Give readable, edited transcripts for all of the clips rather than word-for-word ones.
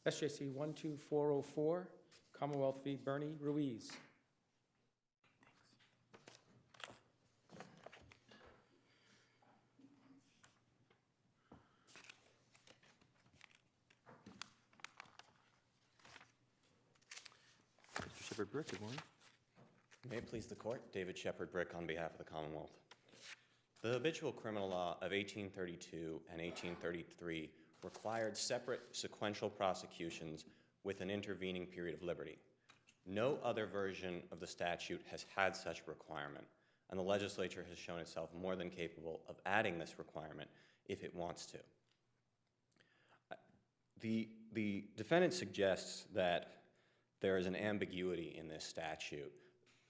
SJC-12404, Commonwealth v. Bernie Ruiz. Mr. Shepard-Brick, good morning. May it please the Court, David Shepard-Brick on behalf of the Commonwealth. The habitual criminal law of 1832 and 1833 required separate sequential prosecutions with an intervening period of liberty. No other version of the statute has had such requirement, and the legislature has shown itself more than capable of adding this requirement if it wants to. The defendant suggests that there is an ambiguity in this statute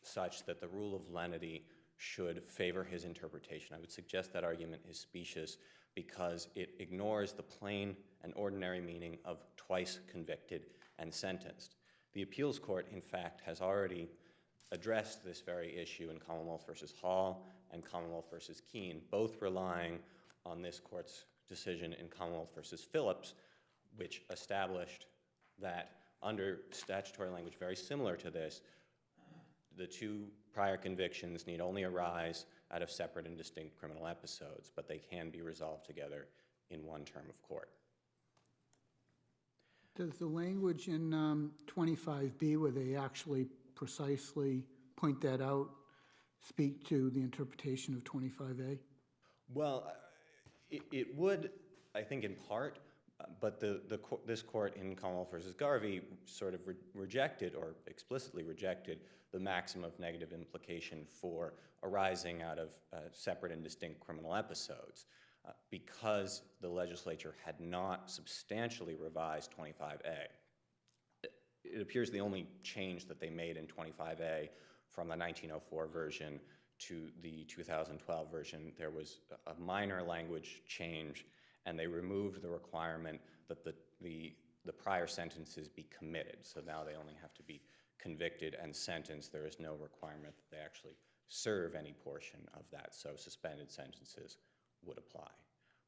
such that the rule of lenity should favor his interpretation. I would suggest that argument is specious because it ignores the plain and ordinary meaning of twice convicted and sentenced. The appeals court, in fact, has already addressed this very issue in Commonwealth v. Hall and Commonwealth v. Keene, both relying on this court's decision in Commonwealth v. Phillips, which established that under statutory language very similar to this, the two prior convictions need only arise out of separate and distinct criminal episodes, but they can be resolved together in one term of court. Does the language in 25B, where they actually precisely point that out, speak to the interpretation of 25A? Well, it would, I think, in part, but this court in Commonwealth v. Garvey sort of rejected or explicitly rejected the maxim of negative implication for arising out of separate and distinct criminal episodes because the legislature had not substantially revised 25A. It appears the only change that they made in 25A from the 1904 version to the 2012 version, there was a minor language change, and they removed the requirement that the prior sentences be committed. So now they only have to be convicted and sentenced. There is no requirement that they actually serve any portion of that, so suspended sentences would apply.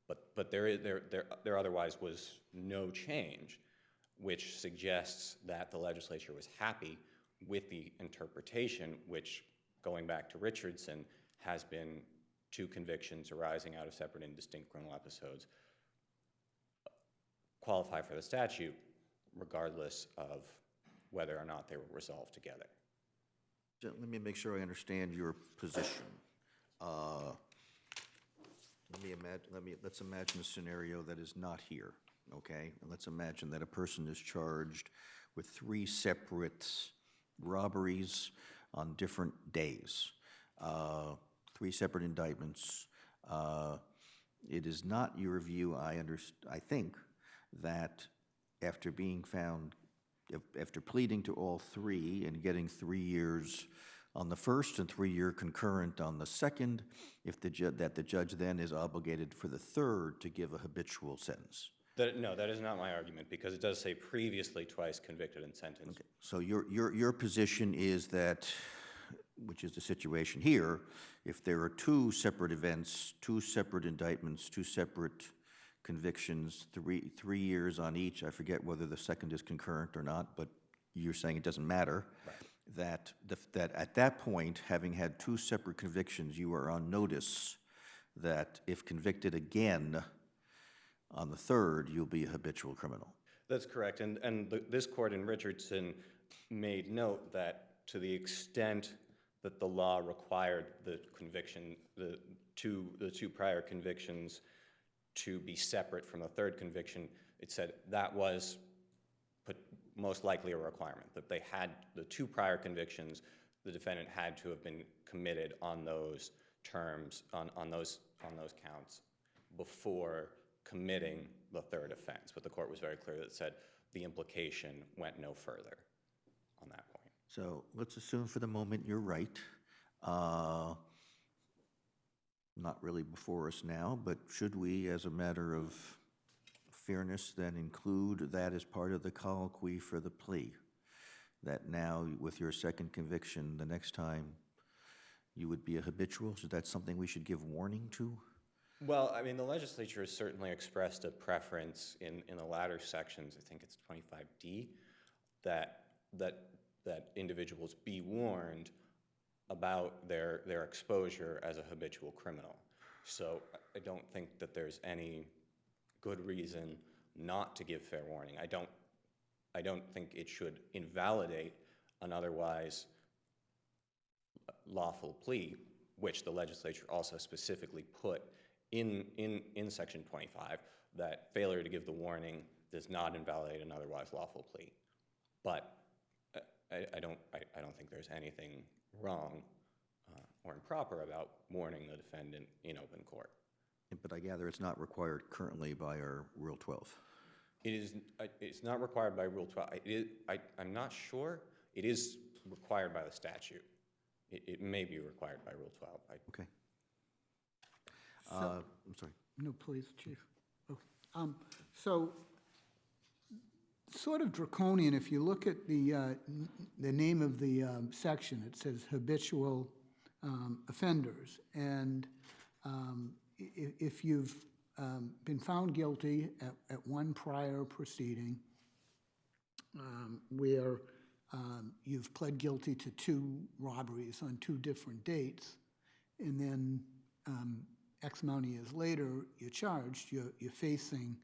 But there otherwise was no change, which suggests that the legislature was happy with the interpretation, which, going back to Richardson, has been two convictions arising out of separate and distinct criminal episodes qualify for the statute, regardless of whether or not they were resolved together. Let me make sure I understand your position. Let's imagine a scenario that is not here, okay? And let's imagine that a person is charged with 3 separate robberies on different days, 3 separate indictments. It is not your view, I think, that after being found, after pleading to all 3 and getting 3 years on the first and 3-year concurrent on the second, that the judge then is obligated for the third to give a habitual sentence. No, that is not my argument, because it does say previously twice convicted and sentenced. Okay. So your position is that, which is the situation here, if there are 2 separate events, 2 separate indictments, 2 separate convictions, 3 years on each, I forget whether the second is concurrent or not, but you're saying it doesn't matter, right. that at that point, having had 2 separate convictions, you are on notice that if convicted again on the third, you'll be a habitual criminal. That's correct, and this court in Richardson made note that to the extent that the law required the conviction, the two prior convictions to be separate from the third conviction, it said that was most likely a requirement, that they had the 2 prior convictions, the defendant had to have been committed on those terms, on those counts before committing the third offense. But the court was very clear that it said the implication went no further on that point. So let's assume for the moment you're right. Not really before us now, but should we, as a matter of fairness, then include that as part of the colloquy for the plea? That now, with your second conviction, the next time you would be a habitual? So that's something we should give warning to? Well, I mean, the legislature has certainly expressed a preference in the latter sections, I think it's 25D, that individuals be warned about their exposure as a habitual criminal. So I don't think that there's any good reason not to give fair warning. I don't think it should invalidate an otherwise lawful plea, which the legislature also specifically put in Section 25, that failure to give the warning does not invalidate an otherwise lawful plea. But I don't think there's anything wrong or improper about warning the defendant in open court. But I gather it's not required currently by our Rule 12. It's not required by Rule 12. I'm not sure. It is required by the statute. It may be required by Rule 12. Okay. So- I'm sorry. No, please, Chief. Okay. So, sort of draconian, if you look at the name of the section, it says habitual offenders. And if you've been found guilty at one prior proceeding where you've pled guilty to 2 robberies on 2 different dates, and then X amount of years later, you're charged, you're facing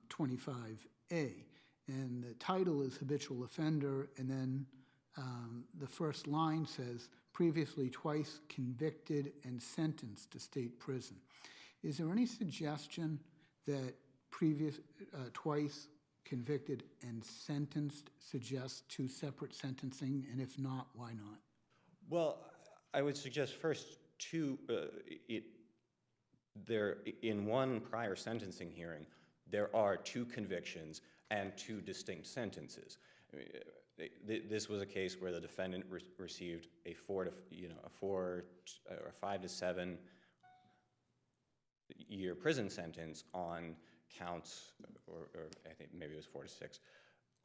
25A. And the title is habitual offender, and then the first line says, previously twice convicted and sentenced to state prison. Is there any suggestion that twice convicted and sentenced suggests 2 separate sentencing, and if not, why not? Well, I would suggest first in one prior sentencing hearing, there are 2 convictions and 2 distinct sentences. I mean, this was a case where the defendant received a 5 to 7 year prison sentence on counts, or I think maybe it was 4 to 6,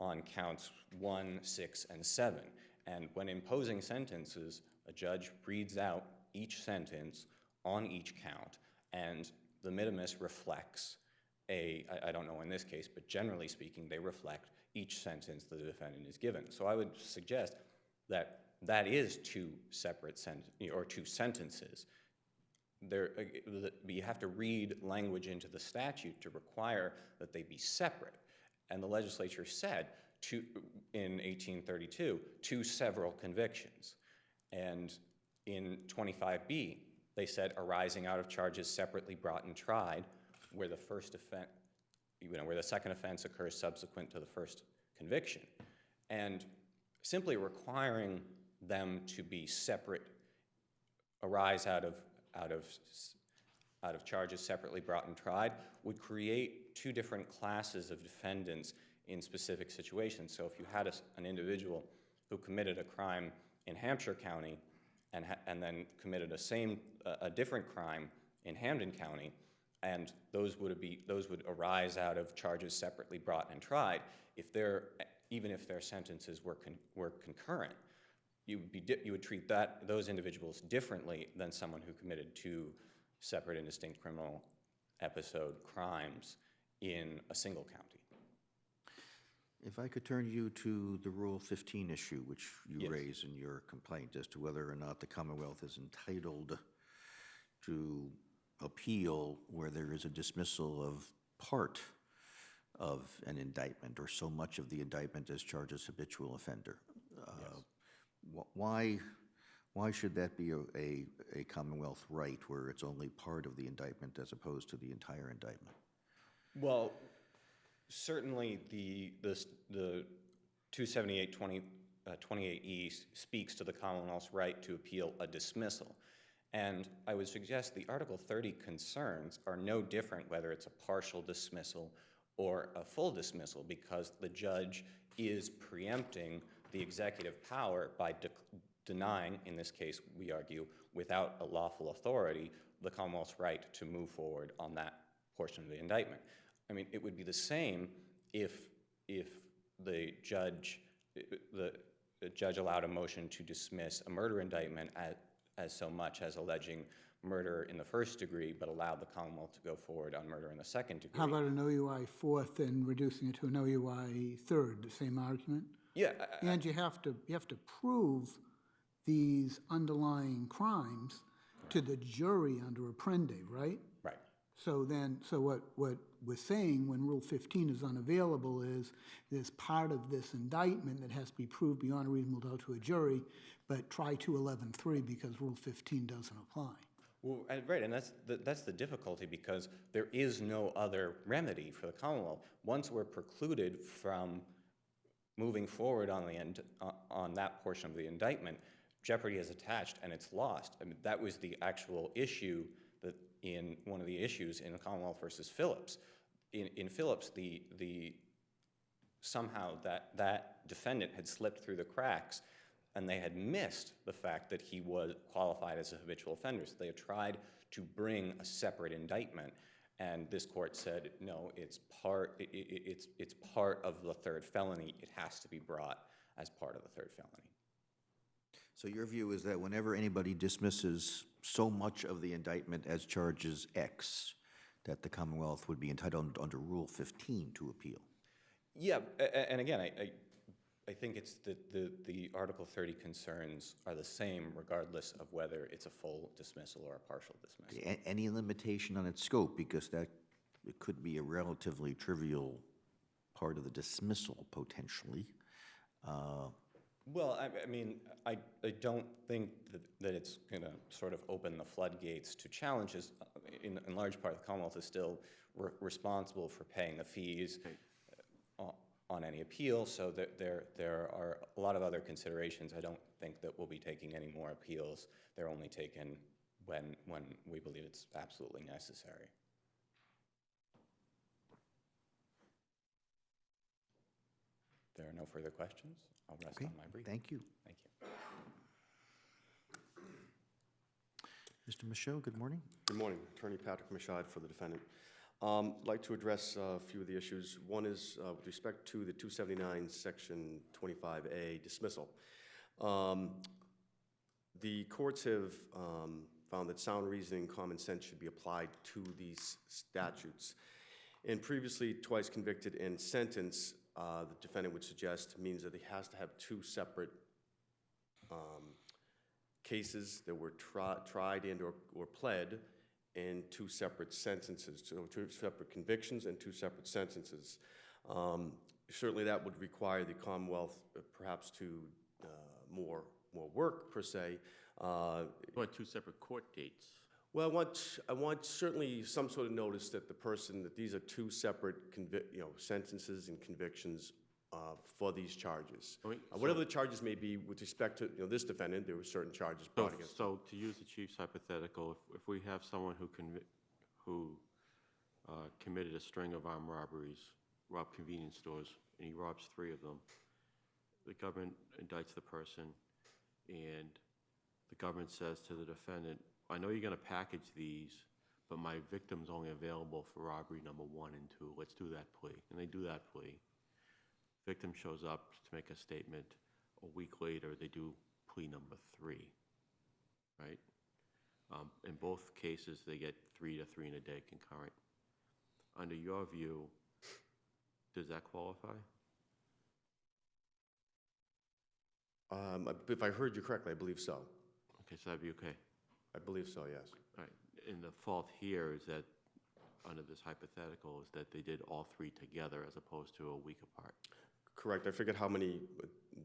on counts 1, 6, and 7. And when imposing sentences, a judge reads out each sentence on each count, and the minimus reflects I don't know in this case, but generally speaking, they reflect each sentence the defendant is given. So I would suggest that that is 2 separate or 2 sentences. You have to read language into the statute to require that they be separate. And the legislature said in 1832, 2 several convictions. And in 25B, they said arising out of charges separately brought and tried, where the first offense, where the second offense occurs subsequent to the first conviction. And simply requiring them to be separate, arise out of charges separately brought and tried, would create 2 different classes of defendants in specific situations. So if you had an individual who committed a crime in Hampshire County and then committed a different crime in Hampden County, and those would arise out of charges separately brought and tried, even if their sentences were concurrent, you would treat those individuals differently than someone who committed 2 separate and distinct criminal episode crimes in a single county. If I could turn you to the Rule 15 issue, which you Yes. raise in your complaint as to whether or not the Commonwealth is entitled to appeal where there is a dismissal of part of an indictment or so much of the indictment as charges habitual offender. Why should that be a Commonwealth right where it's only part of the indictment as opposed to the entire indictment? Well, certainly the 278-28E speaks to the Commonwealth's right to appeal a dismissal. And I would suggest the Article 30 concerns are no different whether it's a partial dismissal or a full dismissal, because the judge is preempting the executive power by denying, in this case, we argue, without a lawful authority, the Commonwealth's right to move forward on that portion of the indictment. I mean, it would be the same if the judge allowed a motion to dismiss a murder indictment as so much as alleging murder in the first degree, but allowed the Commonwealth to go forward on murder in the second degree. How about an OUI fourth and reducing it to an OUI third, the same argument? Yeah, And you have to prove these underlying crimes to the jury under Apprendi, right? right. So what we're saying when Rule 15 is unavailable is there's part of this indictment that has to be proved beyond a reasonable doubt to a jury, but try 211.3 because Rule 15 doesn't apply. Well, right, and that's the difficulty, because there is no other remedy for the Commonwealth. Once we're precluded from moving forward on that portion of the indictment, jeopardy is attached and it's lost. I mean, that was the actual issue that in one of the issues in Commonwealth versus Phillips. In Phillips, somehow that defendant had slipped through the cracks, and they had missed the fact that he was qualified as a habitual offender. So they had tried to bring a separate indictment, and this court said, no, it's part of the third felony. It has to be brought as part of the third felony. So your view is that whenever anybody dismisses so much of the indictment as charges X, that the Commonwealth would be entitled under Rule 15 to appeal? Yeah, and again, I think it's the Article 30 concerns are the same regardless of whether it's a full dismissal or a partial dismissal. Any limitation on its scope, because it could be a relatively trivial part of the dismissal potentially. Well, I mean, I don't think that it's going to sort of open the floodgates to challenges. In large part, the Commonwealth is still responsible for paying the fees on any appeal, so that there are a lot of other considerations. I don't think that we'll be taking any more appeals. They're only taken when we believe it's absolutely necessary. There are no further questions. I'll rest on my brief. Thank you. Thank you. Mr. Michaud, good morning. Good morning. Attorney Patrick Michaud for the defendant. I'd like to address a few of the issues. One is with respect to the 279 Section 25A dismissal. The courts have found that sound reasoning and common sense should be applied to these statutes. And previously, twice convicted and sentenced, the defendant would suggest means that he has to have two separate cases that were tried and or pled in two separate sentences, so two separate convictions and two separate sentences. Certainly that would require the Commonwealth perhaps to more work per se. You want two separate court dates? Well, I want certainly some sort of notice that that these are two separate sentences and convictions for these charges. Whatever the charges may be with respect to this defendant, there were certain charges brought against him. So to use the Chief's hypothetical, if we have someone who committed a string of armed robberies, robbed convenience stores, and he robs 3 of them, the government indicts the person, and the government says to the defendant, I know you're going to package these, but my victim's only available for robbery number 1 and 2. Let's do that plea. And they do that plea. Victim shows up to make a statement. A week later, they do plea number 3, right? In both cases, they get 3 to 3 in a day concurrent. Under your view, does that qualify? If I heard you correctly, I believe so. Okay, so that'd be okay. I believe so, yes. All right. And the fault here is that, under this hypothetical, is that they did all 3 together as opposed to a week apart. Correct. I figured how many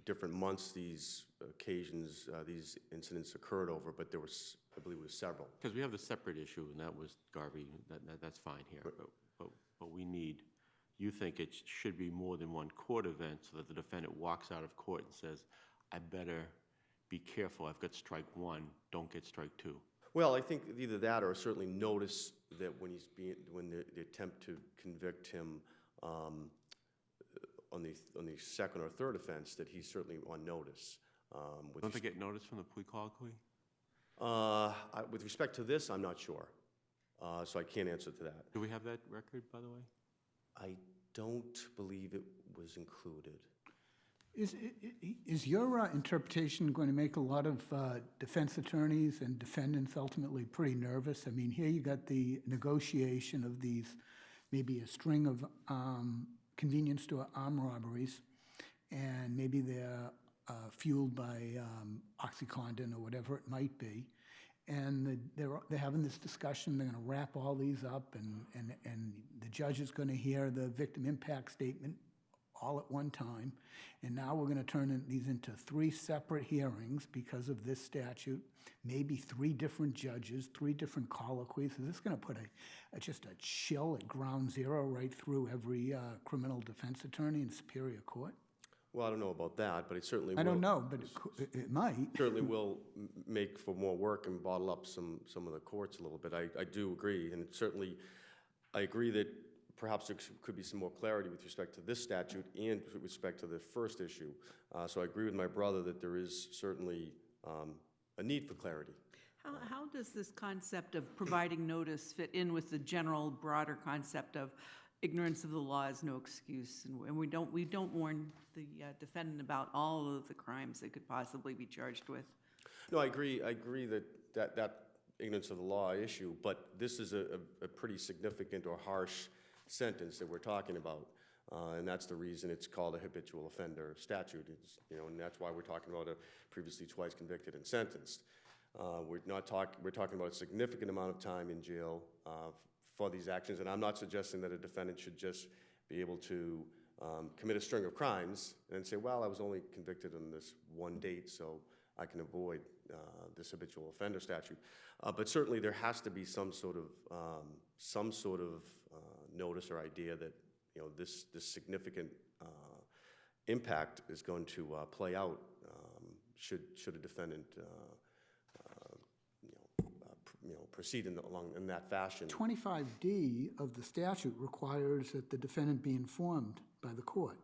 different months these occasions, these incidents occurred over, but there was, I believe it was several. Because we have the separate issue, and that was Garvey. That's fine here. But we need, you think it should be more than one court event so that the defendant walks out of court and says, I better be careful. I've got strike 1. Don't get strike 2. Well, I think either that or certainly notice that when the attempt to convict him on the second or third offense, that he's certainly on notice. Don't they get notice from the plea colloquy? With respect to this, I'm not sure, so I can't answer to that. Do we have that record, by the way? I don't believe it was included. Is your interpretation going to make a lot of defense attorneys and defendants ultimately pretty nervous? I mean, here you got the negotiation of these, maybe a string of convenience store armed robberies, and maybe they're fueled by OxyContin or whatever it might be. And they're having this discussion, they're going to wrap all these up, and the judge is going to hear the victim impact statement all at one time. And now we're going to turn these into 3 separate hearings because of this statute, maybe 3 different judges, 3 different colloquies. Is this going to put just a chill at ground zero right through every criminal defense attorney in Superior Court? Well, I don't know about that, but it certainly will. I don't know, but it might. Certainly will make for more work and bottle up some of the courts a little bit. I do agree, and certainly I agree that perhaps there could be some more clarity with respect to this statute and with respect to the first issue. So I agree with my brother that there is certainly a need for clarity. How does this concept of providing notice fit in with the general broader concept of ignorance of the law is no excuse, and we don't warn the defendant about all of the crimes they could possibly be charged with? No, I agree that ignorance of the law issue, but this is a pretty significant or harsh sentence that we're talking about, and that's the reason it's called a habitual offender statute. It's, and that's why we're talking about a previously twice convicted and sentenced. We're talking about a significant amount of time in jail for these actions, and I'm not suggesting that a defendant should just be able to commit a string of crimes and say, well, I was only convicted on this one date, so I can avoid this habitual offender statute. But certainly there has to be some sort of notice or idea that this significant impact is going to play out should a defendant proceed along in that fashion. 25D of the statute requires that the defendant be informed by the court.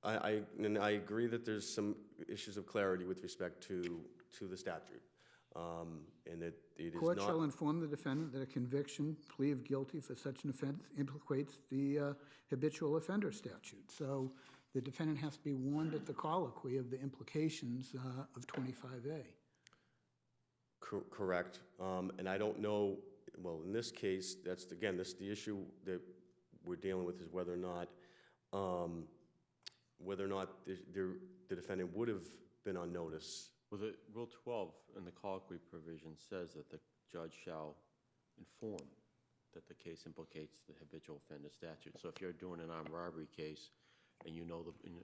I agree that there's some issues of clarity with respect to the statute, and that it is not. Court shall inform the defendant that a conviction, plea of guilty for such an offense implicates the habitual offender statute. So the defendant has to be warned at the colloquy of the implications of 25A. Correct, and I don't know. Well, in this case, that's the issue that we're dealing with is whether or not the defendant would have been on notice. Well, the Rule 12 in the colloquy provision says that the judge shall inform that the case implicates the habitual offender statute. So if you're doing an armed robbery case and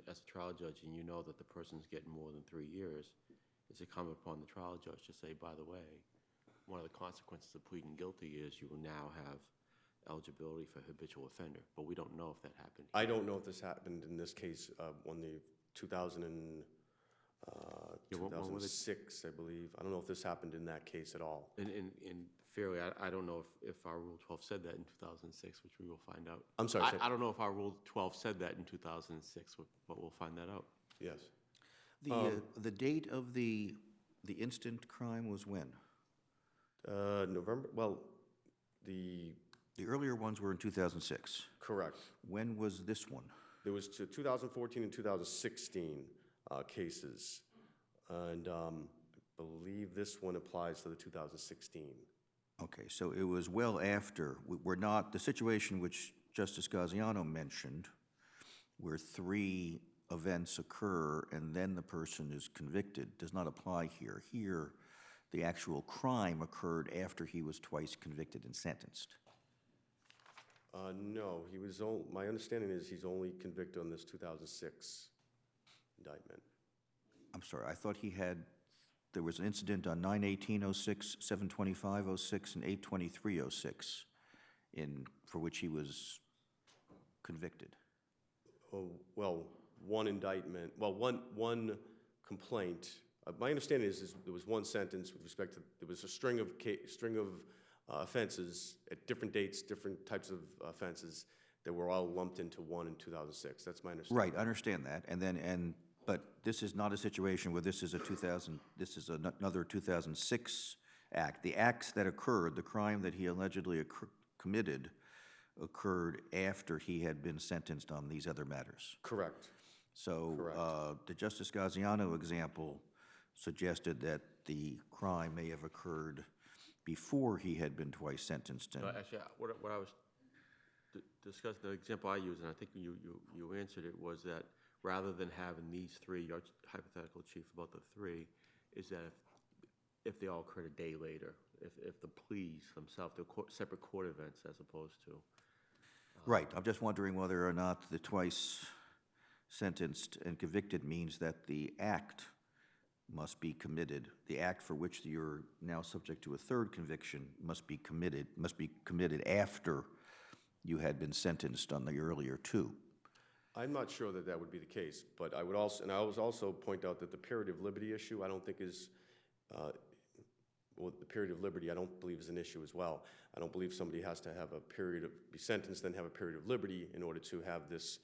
as a trial judge, and you know that the person's getting more than 3 years, it's incumbent upon the trial judge to say, by the way, one of the consequences of pleading guilty is you will now have eligibility for habitual offender. But we don't know if that happened. I don't know if this happened in this case when the 2006, I believe. I don't know if this happened in that case at all. And fairly, I don't know if our Rule 12 said that in 2006, which we will find out. I'm sorry. I don't know if our Rule 12 said that in 2006, but we'll find that out. Yes. The date of the instant crime was when? November. Well, the earlier ones were in 2006. Correct. When was this one? There was 2014 and 2016 cases, and I believe this one applies to the 2016. Okay, so it was well after. We're not the situation which Justice Gaziano mentioned, where 3 events occur and then the person is convicted, does not apply here. Here, the actual crime occurred after he was twice convicted and sentenced. No, he was. My understanding is he's only convicted on this 2006 indictment. I'm sorry, I thought there was an incident on 9/18/06, 7/25/06, and 8/23/06 for which he was convicted. Oh, well, one indictment, one complaint. My understanding is there was one sentence with respect to, there was a string of offenses at different dates, different types of offenses that were all lumped into one in 2006. That's my understanding. Right, I understand that. But this is not a situation where this is another 2006 act. The acts that occurred, the crime that he allegedly committed, occurred after he had been sentenced on these other matters. Correct. So Correct. the Justice Gaziano example suggested that the crime may have occurred before he had been twice sentenced. And Actually, what I was discussing, the example I used, and I think you answered it, was that rather than having these three, your hypothetical, Chief, about the three, is that if they all occurred a day later, if the pleas themselves, they're separate court events as opposed to. Right, I'm just wondering whether or not the twice sentenced and convicted means that the act must be committed. The act for which you're now subject to a third conviction must be committed after you had been sentenced on the earlier two. I'm not sure that that would be the case, but I would also point out that the period of liberty issue, I don't think is, well, the period of liberty, I don't believe is an issue as well. I don't believe somebody has to have a period of, be sentenced, then have a period of liberty in order to have this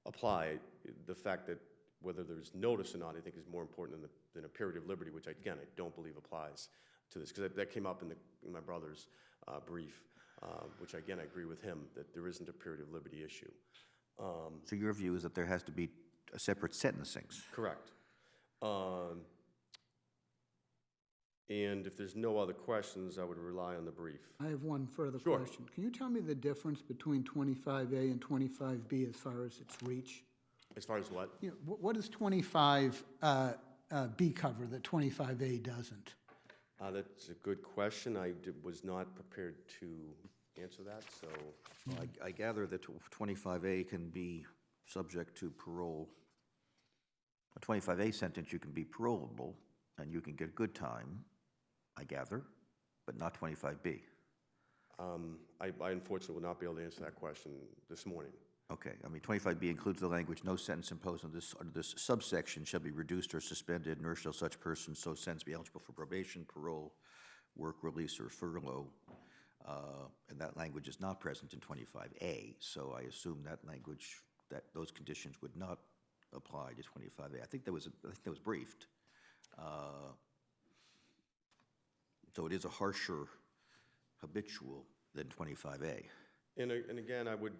apply. The fact that whether there's notice or not, I think is more important than a period of liberty, which again, I don't believe applies to this, because that came up in my brother's brief, which again, I agree with him, that there isn't a period of liberty issue. So your view is that there has to be a separate sentencings? Correct. And if there's no other questions, I would rely on the brief. I have one further Sure. question. Can you tell me the difference between 25A and 25B as far as its reach? As far as what? You know, what does 25B cover that 25A doesn't? That's a good question. I was not prepared to answer that, so. I gather that 25A can be subject to parole. A 25A sentence, you can be parolable, and you can get good time, I gather, but not 25B. I unfortunately will not be able to answer that question this morning. Okay, I mean, 25B includes the language, "No sentence imposed under this subsection shall be reduced or suspended, nor shall such person so sentenced be eligible for probation, parole, work release, or furlough." And that language is not present in 25A, so I assume that language, that those conditions would not apply to 25A. I think that was briefed. So it is a harsher habitual than 25A. And again, I would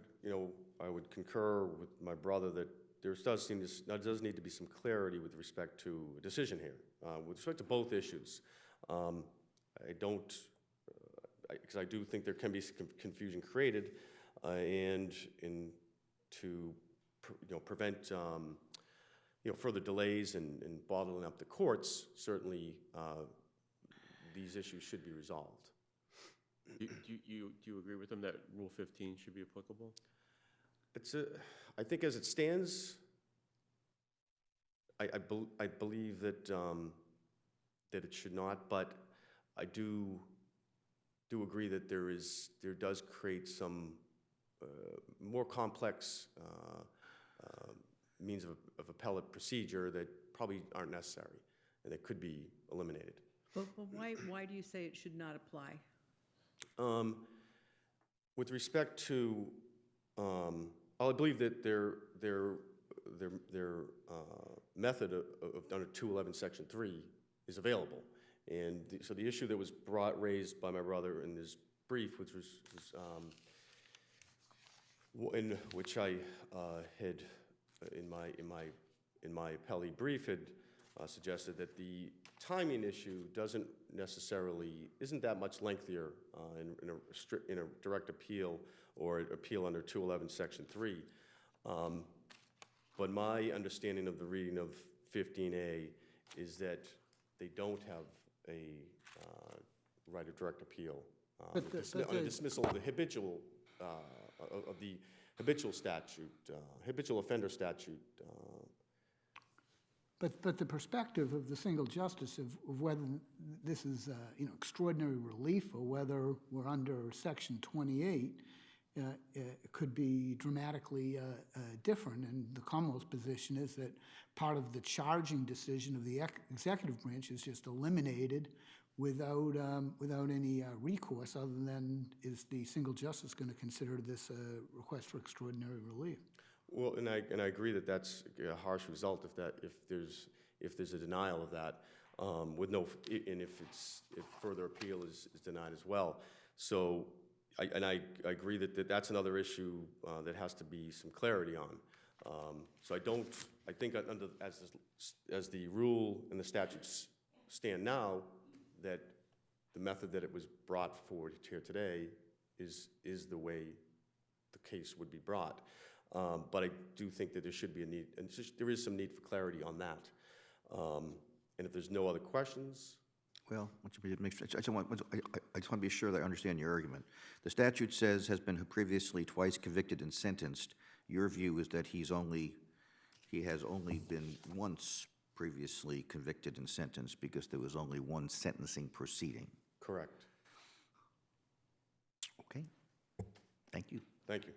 concur with my brother that there does need to be some clarity with respect to a decision here. With respect to both issues, because I do think there can be some confusion created, and to prevent further delays and bottling up the courts, certainly these issues should be resolved. Do you agree with them that Rule 15 should be applicable? I think as it stands, I believe that that it should not, but I do agree that there does create some more complex means of appellate procedure that probably aren't necessary and that could be eliminated. Well, why do you say it should not apply? With respect to, I believe that their method of under 211 Section 3 is available, and so the issue that was raised by my brother in his brief, which which I had in my appellee brief had suggested that the timing issue isn't that much lengthier in a direct appeal or appeal under 211 Section 3. But my understanding of the reading of 15A is that they don't have a right of direct appeal on a dismissal of the habitual habitual offender statute. But the perspective of the single justice of whether this is extraordinary relief or whether we're under Section 28 could be dramatically different. And the Commonwealth's position is that part of the charging decision of the executive branch is just eliminated without any recourse other than is the single justice going to consider this a request for extraordinary relief. Well, and I agree that that's a harsh result if there's a denial of that, if further appeal is denied as well. So, I agree that that's another issue that has to be some clarity on. So I think under, as the rule and the statutes stand now, that the method that it was brought forward here today is the way the case would be brought. But I do think that there should be a need, and there is some need for clarity on that. And if there's no other questions, Well, I just want to be sure that I understand your argument. The statute says has been previously twice convicted and sentenced. Your view is that he has only been once previously convicted and sentenced because there was only one sentencing proceeding. correct. Okay. Thank you. Thank you.